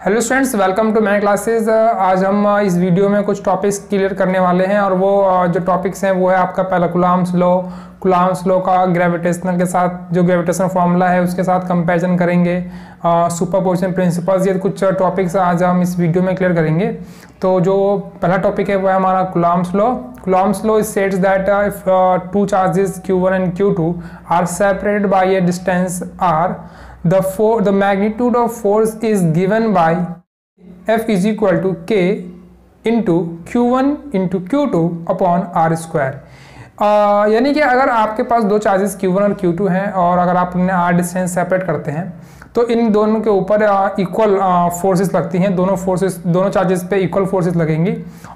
Hello students, welcome to my classes. आज हम इस वीडियो में कुछ टॉपिक्स क्लियर करने वाले हैं और वो जो टॉपिक्स हैं वो है आपका पहला कुलाम्ब्स लॉ का ग्रेविटेशनल के साथ जो ग्रेविटेशनल फार्मूला है उसके साथ कंपैरिजन करेंगे। सुपरपोजिशन प्रिंसिपल्स, ये कुछ टॉपिक्स आज हम इस वीडियो में क्लियर करेंगे। तो जो पहला टॉपिक है वो है हमारा Coulomb's law states that if two charges Q1 and Q2 are separated by a distance r, the magnitude of force is given by F is equal to K into Q1 into Q2 upon R square। यानी कि अगर आपके पास दो charges Q1 और Q2 हैं और अगर आप उन्हें R डिस्टेंस सेपरेट करते हैं तो इन दोनों के ऊपर इक्वल फोर्सेस लगती हैं। दोनों चार्जेस पे इक्वल फोर्सेस लगेंगी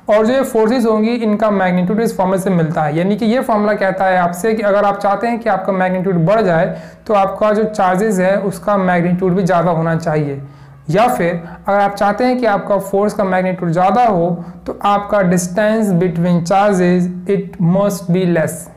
और जो ये फोर्सेस होंगी इनका मैग्नीट्यूड इस फॉर्मूले से मिलता है। यानी कि ये फॉर्मूला कहता है आपसे कि अगर आप चाहते हैं कि आपका मैग्नीट्यूड बढ़ जाए तो आपका जो चार्जेस है उसका मैग्नीट्यूड भी ज़्यादा होना चाहिए, या फिर अगर आप चाहते हैं कि आपका फोर्स का मैग्नीट्यूड ज़्यादा हो तो आपका distance between charges it must be less.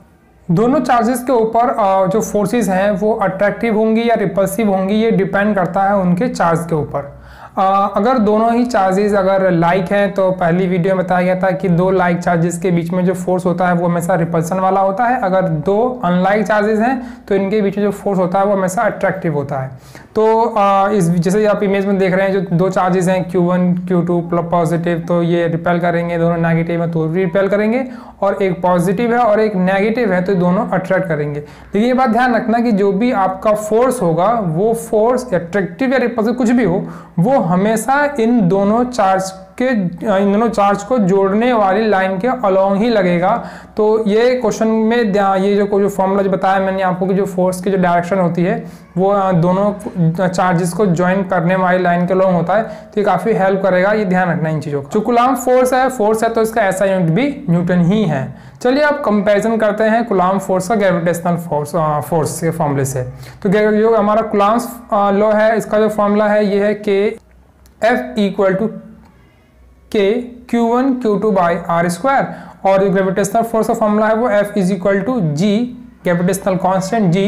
दोनों चार्जेस के ऊपर जो फोर्सेस हैं वो अट्रैक्टिव होंगी या रिपल्सिव होंगी, ये डिपेंड करता है उनके चार्ज के ऊपर। अगर दोनों ही चार्जेस अगर लाइक हैं तो पहली वीडियो में बताया गया था कि दो लाइक चार्जेस के बीच में जो फोर्स होता है वो हमेशा रिपल्सन वाला होता है। अगर दो अनलाइक चार्जेस हैं तो इनके बीच में जो फोर्स होता है वो हमेशा अट्रैक्टिव होता है। तो इस जैसे आप इमेज में देख रहे हैं जो दो चार्जेस हैं Q1 Q2 पॉजिटिव, तो ये रिपेल करेंगे, दोनों नेगेटिव है तो रिपेल करेंगे, और एक पॉजिटिव है और एक नेगेटिव है तो दोनों अट्रैक्ट करेंगे। लेकिन ये बात ध्यान रखना कि जो भी आपका फोर्स होगा वो फोर्स अट्रैक्टिव या रिपल्सिव कुछ भी हो वो हमेशा इन दोनों चार्ज को जोड़ने वाली लाइन के अलोंग ही लगेगा। तो ये क्वेश्चन में ये जो फॉर्मूला जो बताया मैंने आपको कि जो फोर्स की जो डायरेक्शन होती है वो दोनों चार्जेस को ज्वाइन करने वाली लाइन के अलोंग होता है, तो ये काफी हेल्प करेगा, ये ध्यान रखना इन चीजों का। जो कूलम्ब फोर्स है तो इसका ऐसा यूनिट भी न्यूटन ही है। चलिए आप कंपैरिजन करते हैं कूलम्ब फोर्स का ग्रेविटेशनल फोर्स के फॉर्मूले से। तो जो हमारा कूलम्ब लॉ है इसका जो फॉर्मूला है ये है कि F equal to K Q1 Q2 by R square, और जो ग्रेविटेशनल फोर्स का फॉर्मूला है वो F is equal to G gravitational constant G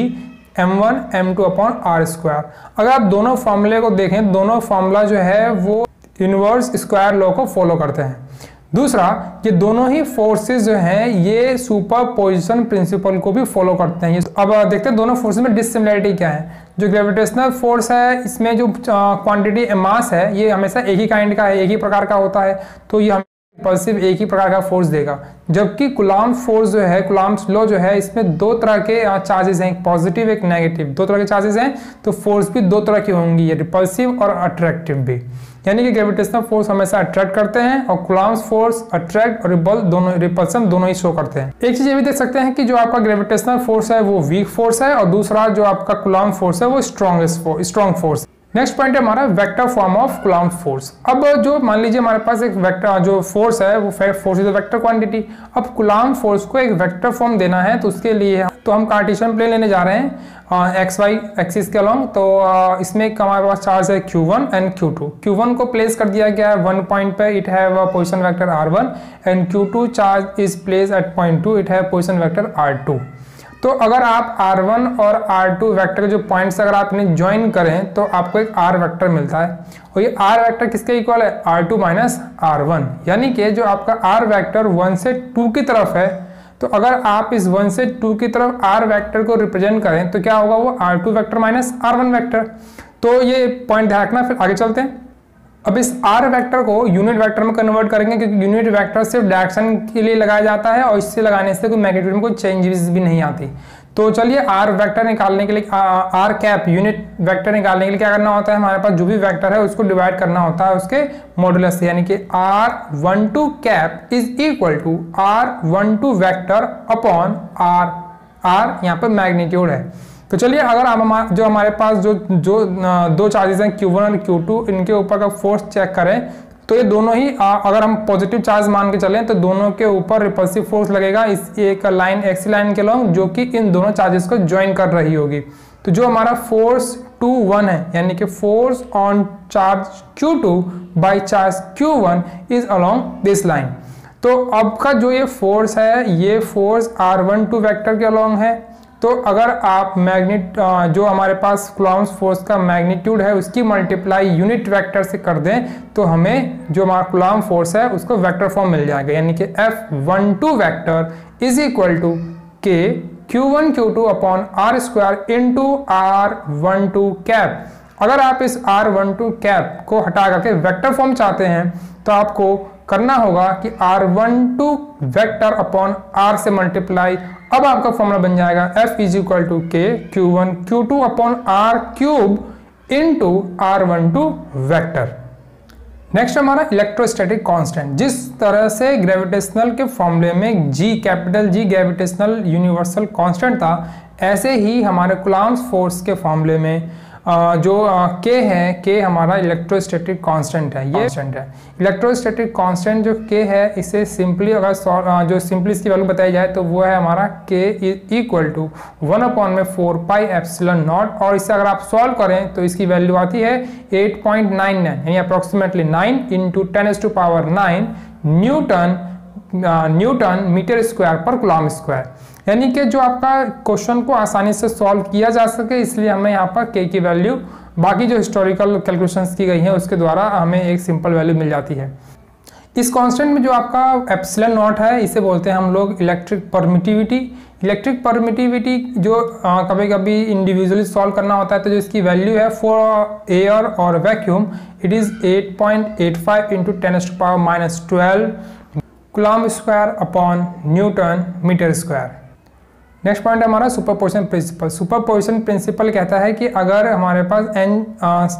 M1 M2 upon R square. अगर आप दोनों फॉर्मूले को देखें, दोनों फॉर्मूला जो है वो इनवर्स स्क्वायर लॉ को फॉलो करते हैं। दूसरा, ये दोनों ही फोर्सेस जो हैं ये सुपरपोजिशन प्रिंसिपल को भी फॉलो करते हैं। अब देखते हैं दोनों फोर्सेस में डिसिमिलरिटी क्या है। जो ग्रेविटेशनल फोर्स है इसमें जो क्वांटिटी मास है ये हमेशा एक ही काइंड का है, एक ही प्रकार का होता है, तो ये रिपल्सिव एक ही प्रकार का फोर्स देगा। जबकि कूलम्ब फोर्स जो है, कूलम्ब लॉ जो है, इसमें दो तरह के चार्जेस हैं, एक पॉजिटिव एक नेगेटिव, दो तरह के चार्जेस हैं, तो फोर्स भी दो तरह की होंगी, ये रिपल्सिव और अट्रैक्टिव भी। यानी कि ग्रेविटेशनल फोर्स हमेशा अट्रैक्ट करते हैं और कूलम्ब फोर्स अट्रैक्ट और रिपल्सन दोनों ही शो करते हैं। एक चीज ये भी देख सकते हैं कि जो आपका ग्रेविटेशनल फोर्स है वो वीक फोर्स है और दूसरा जो आपका कूलम्ब फोर्स है वो स्ट्रॉन्ग फोर्स। नेक्स्ट पॉइंट है हमारा vector form of coulomb force. अब जो मान लीजिए हमारे पास एक वेक्टर जो फोर्स है वो फोर्स इज वेक्टर क्वांटिटी। अब कूलम्ब फोर्स को एक वेक्टर फॉर्म देना है तो उसके लिए तो हम कार्टेशियन प्लेन लेने जा रहे हैं XY एक्सिस के अलोंग। तो इसमें हमारे पास चार्ज है Q1 एंड Q2। Q1 को प्लेस कर दिया गया है 1 पॉइंट पे, it have position vector R1, and Q2 charge is place at point 2, it have position vector R2। तो अगर आप R1 और R2 वेक्टर के जो पॉइंट्स अगर आप इन्हें ज्वाइन करें तो आपको एक R वेक्टर मिलता है, और ये R वेक्टर किसके इक्वल है? R2 minus R1। यानी कि जो आपका R वेक्टर 1 से 2 की तरफ है, तो अगर आप इस 1 से 2 की तरफ R वेक्टर को रिप्रेजेंट करें तो क्या होगा? वो R2 vector minus R1 vector. तो ये पॉइंट ध्यान रखना, फिर आगे चलते हैं। अब इस R वेक्टर को यूनिट वेक्टर में कन्वर्ट करेंगे क्योंकि यूनिट वेक्टर सिर्फ डायरेक्शन के लिए लगाया जाता है और इससे लगाने से कोई मैग्नीट्यूड में कोई चेंजेस भी नहीं आती। तो चलिए R वेक्टर निकालने के लिए R कैप यूनिट वेक्टर निकालने के लिए क्या करना होता है? हमारे पास जो भी वेक्टर है उसको डिवाइड करना होता है उसके मॉडुलस से, यानी कि R12 cap is equal to R12 vector upon R यहाँ पर मैग्नीट्यूड है। तो चलिए अगर आप जो हमारे पास जो दो चार्जेस हैं Q1 और Q2 इनके ऊपर का फोर्स चेक करें तो ये दोनों ही अगर हम पॉजिटिव चार्ज मान के चलें तो दोनों के ऊपर रिपल्सिव फोर्स लगेगा इस एक लाइन एक्स लाइन के लॉन्ग जो कि इन दोनों चार्जेस को ज्वाइन कर रही होगी। तो जो हमारा फोर्स 2-1 है यानी कि force on charge Q2 by charge Q1 is along this line. तो अब का जो ये फोर्स है ये फोर्स R12 वेक्टर के अलोंग है तो अगर आप जो हमारे पास कूलम्ब्स फोर्स का मैग्नीट्यूड है उसकी मल्टीप्लाई यूनिट वेक्टर से कर दें तो हमें जो हमारा कूलम्ब फोर्स है उसको वेक्टर फॉर्म मिल जाएगा, यानी कि F12 vector is equal to K Q1 Q2 upon R square into R12 cap. अगर आप इस R12 कैप को हटा करके वेक्टर फॉर्म चाहते हैं तो आपको करना होगा कि R12 वेक्टर अपॉन R से मल्टीप्लाई। अब आपका फॉर्मूला बन जाएगा F is equal to K Q1 Q2 upon R cube into R12 vector. Next हमारा इलेक्ट्रोस्टैटिक कांस्टेंट। जिस तरह से ग्रेविटेशनल के फॉर्मूले में G capital G gravitational universal constant था, ऐसे ही हमारे कूलम्ब्स फोर्स के फॉर्मूले में जो K है, K हमारा इलेक्ट्रोस्टैटिक कांस्टेंट है। ये कांस्टेंट है इलेक्ट्रोस्टैटिक कांस्टेंट जो K है, इसे सिंपली अगर जो सिंपली इसकी वैल्यू बताई जाए तो वो है हमारा K equal to 1/4 pi epsilon naught. और इसे अगर आप सॉल्व करें तो इसकी वैल्यू आती है 8.99 यानी approximately 9 into 10⁹9 newton metre square पर कूलम्ब स्क्वायर। यानी कि जो आपका क्वेश्चन को आसानी से सॉल्व किया जा सके, इसलिए हमें यहाँ पर K की वैल्यू बाकी जो हिस्टोरिकल कैलकुलेशंस की गई हैं उसके द्वारा हमें एक सिंपल वैल्यू मिल जाती है। इस कांस्टेंट में जो आपका एप्सिलॉन नॉट है, इसे बोलते हैं हम लोग इलेक्ट्रिक परमिटिविटी। इलेक्ट्रिक परमिटिविटी जो कभी कभी इंडिविजुअली सॉल्व करना होता है, तो जो इसकी वैल्यू है फॉर एयर और vacuum it is 8.85 into 10⁻⁻12 coulomb square upon newton metre square. Next point है हमारा सुपरपोजिशन प्रिंसिपल। सुपरपोजिशन प्रिंसिपल कहता है कि अगर हमारे पास n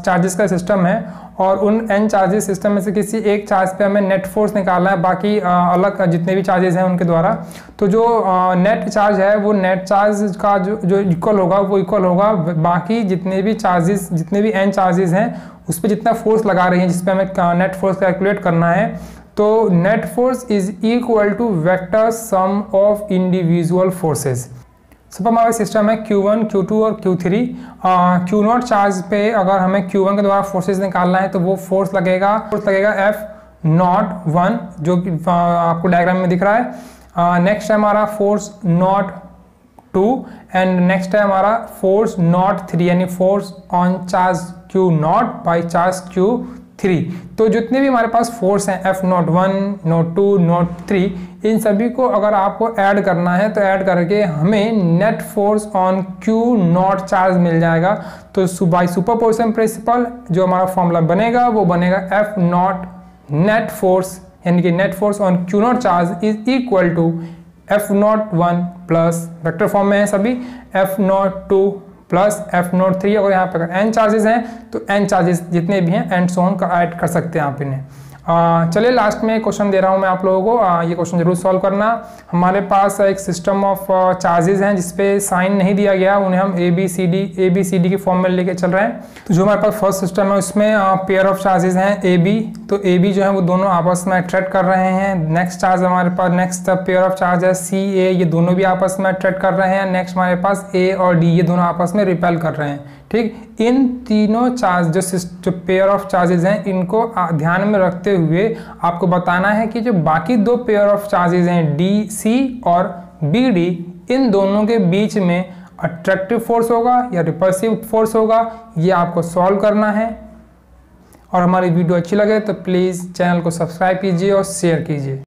चार्जेस का सिस्टम है और उन n चार्जेस सिस्टम में से किसी एक चार्ज पे हमें नेट फोर्स निकालना है बाकी अलग जितने भी चार्जेस हैं उनके द्वारा, तो जो नेट चार्ज है वो नेट चार्ज का जो इक्वल होगा वो इक्वल होगा बाकी जितने भी n चार्जेस हैं उस पर जितना फोर्स लगा रही है, जिस पर हमें नेट फोर्स कैलकुलेट करना है। तो net force is equal to vector sum of individual forces. सब हमारा सिस्टम है Q1 Q2 और Q3। Q0 चार्ज पे अगर हमें Q1 के द्वारा फोर्सेस निकालना है तो वो फोर्स लगेगा F01 जो कि आपको डायग्राम में दिख रहा है। नेक्स्ट है हमारा फोर्स नॉट 2 एंड नेक्स्ट है हमारा फोर्स नॉट 3 यानी force on charge Q0 by charge Q3। तो जितने भी हमारे पास फोर्स हैं F01, नोट 2, नोट 3, इन सभी को अगर आपको ऐड करना है तो ऐड करके हमें net force on Q0 charge मिल जाएगा। तो बाई सुपरपोजिशन प्रिंसिपल जो हमारा फॉर्मूला बनेगा वो बनेगा F0 नेट फोर्स यानी कि net force on Q0 charge is equal to F01 plus vector form में है सभी F02 प्लस F03। अगर यहाँ पर n चार्जेस हैं तो n चार्जेस जितने भी हैं एंड सो ऑन का ऐड कर सकते हैं आप इन्हें। चलिए लास्ट में क्वेश्चन दे रहा हूँ मैं आप लोगों को, ये क्वेश्चन जरूर सॉल्व करना। हमारे पास एक सिस्टम ऑफ चार्जेस हैं जिसपे साइन नहीं दिया गया, उन्हें हम ए बी सी डी के फॉर्म में लेके चल रहे हैं। तो जो हमारे पास फर्स्ट सिस्टम है उसमें पेयर ऑफ चार्जेस हैं ए बी, तो ए बी जो है वो दोनों आपस में अट्रैक्ट कर रहे हैं। नेक्स्ट चार्ज हमारे पास नेक्स्ट पेयर ऑफ चार्ज है सी ए, ये दोनों भी आपस में अट्रैक्ट कर रहे हैं। नेक्स्ट हमारे पास ए और डी, ये दोनों आपस में रिपेल कर रहे हैं। ठीक, इन तीनों चार्ज जो पेयर ऑफ चार्जेस हैं इनको ध्यान में रखते हुए आपको बताना है कि जो बाकी दो पेयर ऑफ चार्जेस हैं डी सी और बी डी, इन दोनों के बीच में अट्रैक्टिव फोर्स होगा या रिपल्सिव फोर्स होगा, ये आपको सॉल्व करना है। और हमारी वीडियो अच्छी लगे तो प्लीज़ चैनल को सब्सक्राइब कीजिए और शेयर कीजिए।